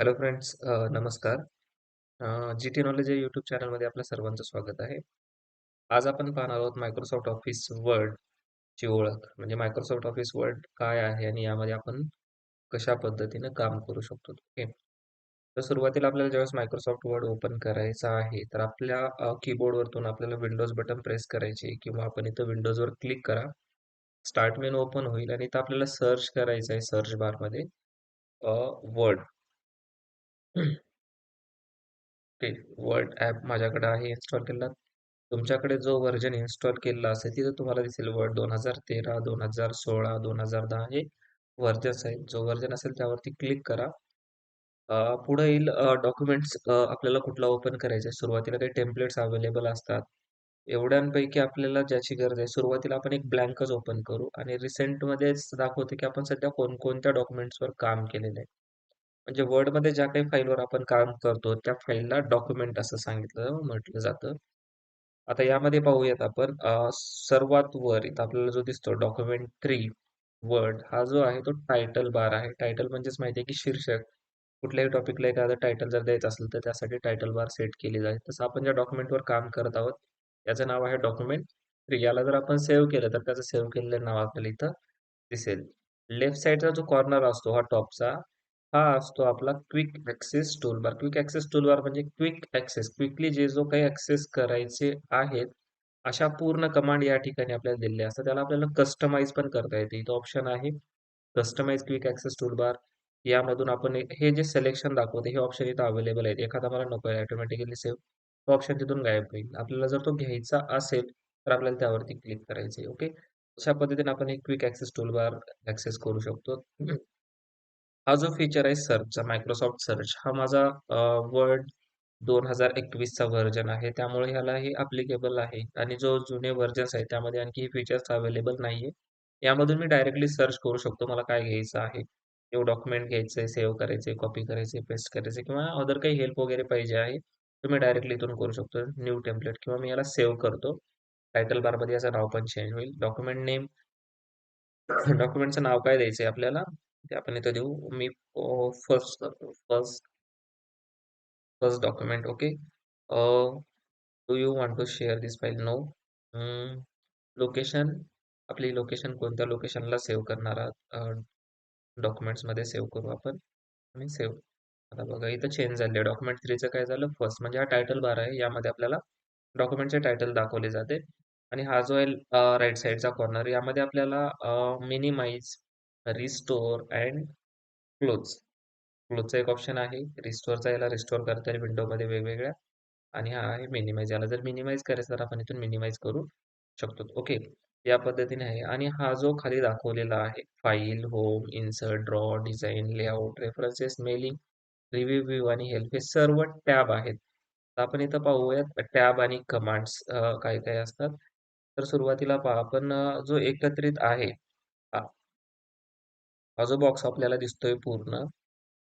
Hello friends, नमस्कार. G T knowledge या YouTube चॅनलमध्ये आपल्या सर्वांचं स्वागत आहे. आज आपण पाहणार आहोत मायक्रोसॉफ्ट ऑफिस वर्डची ओळख. म्हणजे मायक्रोसॉफ्ट ऑफिस वर्ड काय आहे आणि यामध्ये आपण कशा पद्धतीनं काम करू शकतो. ओके. तर सुरुवातीला आपल्याला ज्यावेळेस मायक्रोसॉफ्ट वर्ड ओपन करायचा आहे, तर आपल्या कीबोर्डवरतून आपल्याला विंडोज बटन प्रेस करायचे किंवा आपण इथं विंडोजवर क्लिक करा. स्टार्ट मेनू ओपन होईल आणि इथं आपल्याला सर्च करायचं आहे सर्च बारमध्ये वर्ड. ओके. वर्ड ॲप माझ्याकडे आहे इन्स्टॉल केलेला. तुमच्याकडे जो व्हर्जन इन्स्टॉल केलेला असेल तिथं तुम्हाला दिसेल वर्ड 2013, 2016, 2010 हे व्हर्जन्स आहेत. जो व्हर्जन असेल त्यावरती क्लिक करा. पुढे येईल डॉक्युमेंट्स आपल्याला कुठला ओपन करायचा आहे. सुरुवातीला काही टेम्पलेट्स अवेलेबल असतात. एवढ्यांपैकी आपल्याला ज्याची गरज आहे, सुरुवातीला आपण एक ब्लँकच ओपन करू आणि रिसेंटमध्येच दाखवते की आपण सध्या कोणकोणत्या डॉक्युमेंट्सवर काम केलेलं आहे. म्हणजे वर्डमध्ये ज्या काही फाईलवर आपण काम करतो, त्या फाईलला डॉक्युमेंट असं म्हटलं जातं. आता यामध्ये पाहूयात आपण सर्वात वर इथं आपल्याला जो दिसतो डॉक्युमेंट 3 वर्ड हा जो आहे तो टायटल बार आहे. टायटल म्हणजेच माहिती आहे की शीर्षक. कुठल्याही टॉपिकला एखादं टायटल जर द्यायचं असेल तर त्यासाठी टायटल बार सेट केली जाईल. तसं आपण ज्या डॉक्युमेंटवर काम करत आहोत, याचं नाव आहे डॉक्युमेंट 3. याला जर आपण सेव्ह केलं तर त्याचं सेव्ह केलेलं नाव आपल्याला इथं दिसेल. लेफ्ट साइडचा जो कॉर्नर असतो हा टॉपचा, हा असतो आपला quick access toolbar. Quick access toolbar म्हणजे क्विक ॲक्सेस, क्विकली जे जो काही ॲक्सेस करायचे आहेत, अशा पूर्ण कमांड या ठिकाणी आपल्याला दिलेल्या असतात. त्याला आपल्याला कस्टमाइज पण करता येते. इथं ऑप्शन आहे कस्टमाइज क्विक ॲक्सेस टूलबार. यामधून आपण हे जे सिलेक्शन दाखवते हे ऑप्शन इथं अवेलेबल आहेत. एखादा मला नको आहे ऑटोमॅटिकली सेव्ह, तो ऑप्शन तिथून गायब होईल. आपल्याला जर तो घ्यायचा असेल, तर आपल्याला त्यावरती क्लिक करायचं आहे. ओके. अशा पद्धतीने आपण एक क्विक ॲक्सेस टूलबार ॲक्सेस करू शकतो. हा जो फीचर आहे सर्चचा, मायक्रोसॉफ्ट सर्च, हा माझा वर्ड 2021चा व्हर्जन आहे. त्यामुळे ह्याला हे ॲप्लिकेबल आहे आणि जो जुने व्हर्जन्स आहेत त्यामध्ये आणखी हे फीचर्स अवेलेबल नाहीये. यामधून मी डायरेक्टली सर्च करू शकतो मला काय घ्यायचं आहे. न्यू डॉक्युमेंट घ्यायचंय, सेव्ह करायचंय, कॉपी करायचंय, पेस्ट करायचंय किंवा अदर काही हेल्प वगैरे पाहिजे आहे, तर मी डायरेक्टली इथून करू शकतो. न्यू टेम्पलेट किंवा मी याला सेव्ह करतो. टायटल बारमध्ये याचं नाव पण चेंज होईल. डॉक्युमेंट नेम, डॉक्युमेंटचं नाव काय द्यायचंय आपल्याला, ते आपण इथं देऊ. मी first first first document. Okay. Do you want to share this file? No. Location, आपली लोकेशन कोणत्या लोकेशनला सेव्ह करणार आहात डॉक्युमेंट्समध्ये सेव्ह करू आपण आणि सेव्ह. आता बघा इथं चेंज झाले. डॉक्युमेंट 3चं काय झालं, फर्स्ट म्हणजे हा टायटल बार आहे. यामध्ये आपल्याला डॉक्युमेंटचे टायटल दाखवले जाते आणि हा जो आहे राईट साईडचा कॉर्नर, यामध्ये आपल्याला मिनिमाइज, रिस्टोर अँड क्लोज. क्लोजचा एक ऑप्शन आहे. रिस्टोअरचा, याला रिस्टोअर करता येईल विंडोमध्ये वेगवेगळ्या. आणि हा आहे मिनिमाइज. याला जर मिनिमाइज करायचं तर आपण इथून मिनिमाइज करू शकतो. ओके. या पद्धतीने आहे आणि हा जो खाली दाखवलेला आहे file, home, insert, draw, design, layout, references, mailing, review, view आणि हेल्प, हे सर्व टॅब आहेत. तर आपण इथं पाहूयात टॅब आणि कमांड्स काय काय असतात. तर सुरुवातीला पहा आपण जो एकत्रित आहे, हा हा जो बॉक्स आपल्याला दिसतोय पूर्ण,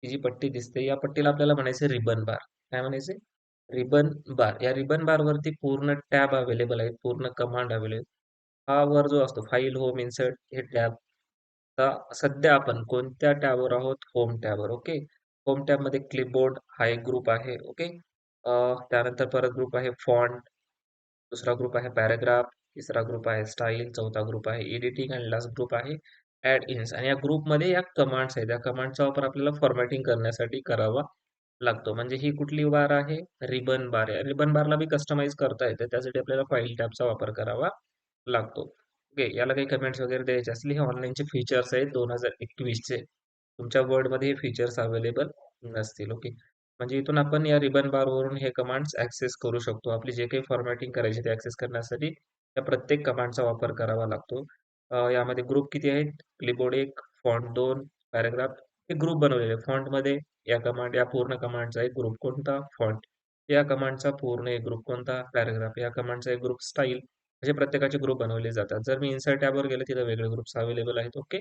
ही जी पट्टी दिसते या पट्टीला आपल्याला म्हणायचं रिबन बार. काय म्हणायचे? रिबन बार. या रिबन बार वरती पूर्ण टॅब अवेलेबल आहेत, पूर्ण कमांड अवेलेबल. हा वर जो असतो फाईल, होम, इन्सर्ट, हे टॅब. आता सध्या आपण कोणत्या टॅबवर आहोत? होम टॅबवर. ओके. होम टॅबमध्ये क्लिपबोर्ड हा एक ग्रुप आहे. ओके. त्यानंतर परत ग्रुप आहे फॉन्ट, दुसरा ग्रुप आहे पॅराग्राफ, तिसरा ग्रुप आहे स्टाईल, चौथा ग्रुप आहे एडिटिंग आणि लास्ट ग्रुप आहे ऍड इन्स. आणि या ग्रुपमध्ये या कमांड्स आहेत. या कमांडचा वापर आपल्याला फॉर्मॅटिंग करण्यासाठी करावा लागतो. म्हणजे ही कुठली बार आहे? रिबन बार आहे. रिबन बारला बी कस्टमाइज करता येते. त्यासाठी आपल्याला फाईल टॅबचा वापर करावा लागतो. ओके. याला काही कमेंट्स वगैरे द्यायचे असले, हे ऑनलाईनचे फीचर्स आहेत 2021चे. तुमच्या वर्डमध्ये हे फीचर्स अवेलेबल नसतील. ओके. म्हणजे इथून आपण या रिबन बारवरून हे कमांड्स ॲक्सेस करू शकतो. आपली जे काही फॉर्मॅटिंग करायची ते ॲक्सेस करण्यासाठी या प्रत्येक कमांडचा वापर करावा लागतो. यामध्ये ग्रुप किती आहेत? क्लिपबोर्ड 1, फॉन्ट 2, पॅराग्राफ, हे ग्रुप बनवलेले. फॉन्टमध्ये या कमांड, या पूर्ण कमांडचा एक ग्रुप कोणता? फॉन्ट. या कमांडचा पूर्ण एक ग्रुप कोणता? पॅराग्राफ. या कमांडचा एक ग्रुप स्टाईल. असे प्रत्येकाचे ग्रुप बनवले जातात. जर मी इन्सर्ट टॅबवर गेलो तिथं वेगळे ग्रुप्स अवेलेबल आहेत. ओके.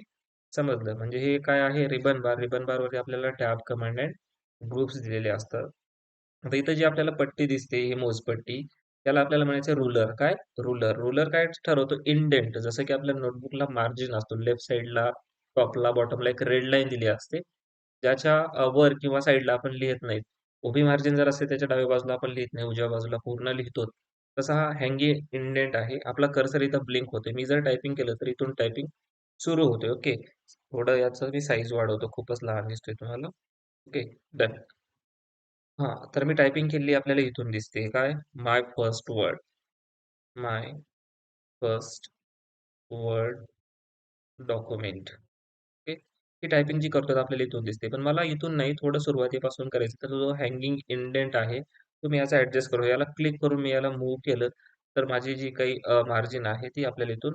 समजलं. म्हणजे हे काय आहे? रिबन बार. रिबन बारवरती आपल्याला टॅब, कमांड अँड ग्रुप्स दिलेले असतात. आता इथं जी आपल्याला पट्टी दिसते, ही मोजपट्टी, त्याला आपल्याला म्हणायचं रुलर. काय? रुलर. रुलर काय ठरवतो? इंडेंट. जसं की आपल्या नोटबुकला मार्जिन असतो. लेफ्ट साइडला, टॉपला, बॉटमला एक रेड लाईन दिली असते. ज्याच्या वर किंवा साईडला आपण लिहित नाहीत. उभी मार्जिन जर असेल त्याच्या डाव्या बाजूला आपण लिहित नाही, उजव्या बाजूला पूर्ण लिहितो. तसा हा हँगिंग इंडेंट आहे. आपला कर्सर इथं ब्लिंक होतोय. मी जर टायपिंग केलं तर इथून टायपिंग सुरू होते. ओके. थोडं याचं मी साईज वाढवतो. खूपच लहान दिसतोय तुम्हाला. ओके. डन. हां, तर मी टायपिंग केलेली आपल्याला इथून दिसते. काय? माय फर्स्ट वर्ड. माय फर्स्ट वर्ड डॉक्युमेंट. ओके. ही टायपिंग जी करतो आपल्याला इथून दिसते. पण मला इथून नाही, थोडं सुरुवातीपासून करायचं. तर जो हँगिंग इंडेंट आहे, तो मी याचा ॲडजस्ट करू. याला क्लिक करून मी याला मूव्ह केलं, तर माझी जी काही मार्जिन आहे, ती आपल्याला इथून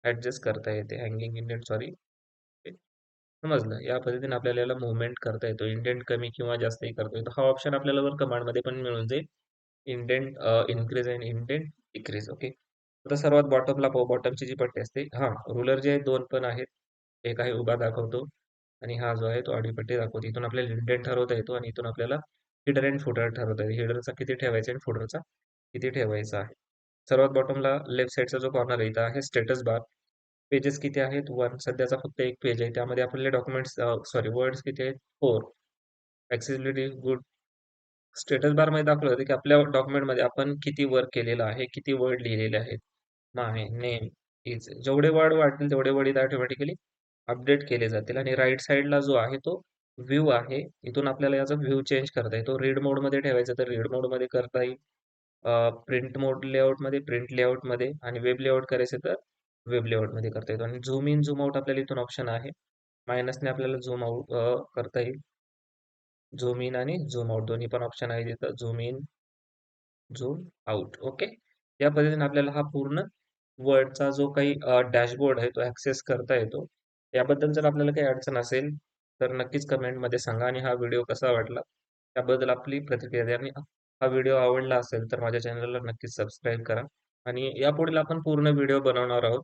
ॲडजस्ट करता येते. Hanging indent sorry. समजलं? या पद्धतीने आपल्याला याला मूव्हमेंट करता येतो. इंडेंट कमी किंवा जास्तही करता येतो. हा ऑप्शन आपल्याला वर कमांडमध्ये पण मिळून जाईल. Indent increase and indent decrease. Okay. आता सर्वात बॉटमला पाहू. बॉटमची जी पट्टी असते. हां, रुलर जे आहेत 2 पण आहेत. एक आहे उभा दाखवतो आणि हा जो आहे तो आडवी पट्टी दाखवतो. इथून आपल्याला इंडेंट ठरवता येतो आणि इथून आपल्याला हेडर एंड फुटर ठरवता येतो. हेडरचा किती ठेवायचा आणि फुटरचा किती ठेवायचा आहे. सर्वात बॉटमला लेफ्ट साइडचा जो कॉर्नर आहे इथं आहे स्टेटस बार. पेजेस किती आहेत? 1. सध्याचा फक्त एक पेज आहे. त्यामध्ये आपले डॉक्युमेंट्स सॉरी वर्ड्स किती आहेत? 4. Accessibility good. स्टेटस बारमध्ये दाखवलं होतं की आपल्या डॉक्युमेंटमध्ये आपण किती वर्क केलेलं आहे, किती वर्ड लिहिलेले आहेत. माय नेम इज जेवढे वर्ड वाढतील तेवढे वर्ड इथे ऑटोमॅटिकली अपडेट केले जातील आणि राईट साइडला जो आहे तो व्ह्यू आहे. इथून आपल्याला याचा व्ह्यू चेंज करता येतो. रीड मोडमध्ये ठेवायचं तर रीड मोडमध्ये करता येईल. प्रिंट मोड लेआउटमध्ये, प्रिंट लेआउटमध्ये आणि वेब लेआउट करायचे तर वेब लेआउटमध्ये करता येतो आणि झूम इन, झूम आउट आपल्याला इथून ऑप्शन आहे. मायनसने आपल्याला झूम आउट करता येईल. झूम इन आणि झूम आउट दोन्ही पण ऑप्शन आहे तिथं. Zoom in, zoom out. Okay. या पद्धतीने आपल्याला हा पूर्ण वर्डचा जो काही डॅशबोर्ड आहे तो ॲक्सेस करता येतो. याबद्दल जर आपल्याला काही अडचण असेल तर नक्कीच कमेंटमध्ये सांगा आणि हा व्हिडिओ कसा वाटला त्याबद्दल आपली प्रतिक्रिया द्या आणि हा व्हिडिओ आवडला असेल तर माझ्या चॅनलला नक्कीच सबस्क्राईब करा आणि यापुढील आपण पूर्ण व्हिडिओ बनवणार आहोत.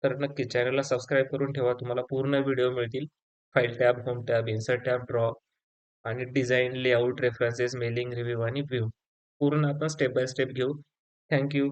तर नक्कीच चॅनलला सबस्क्राईब करून ठेवा. तुम्हाला पूर्ण व्हिडिओ मिळतील. File tab, home tab, insert tab, draw आणि design, layout, references, mailing, review आणि व्ह्यू. पूर्ण आपण स्टेप बाय स्टेप घेऊ. Thank you.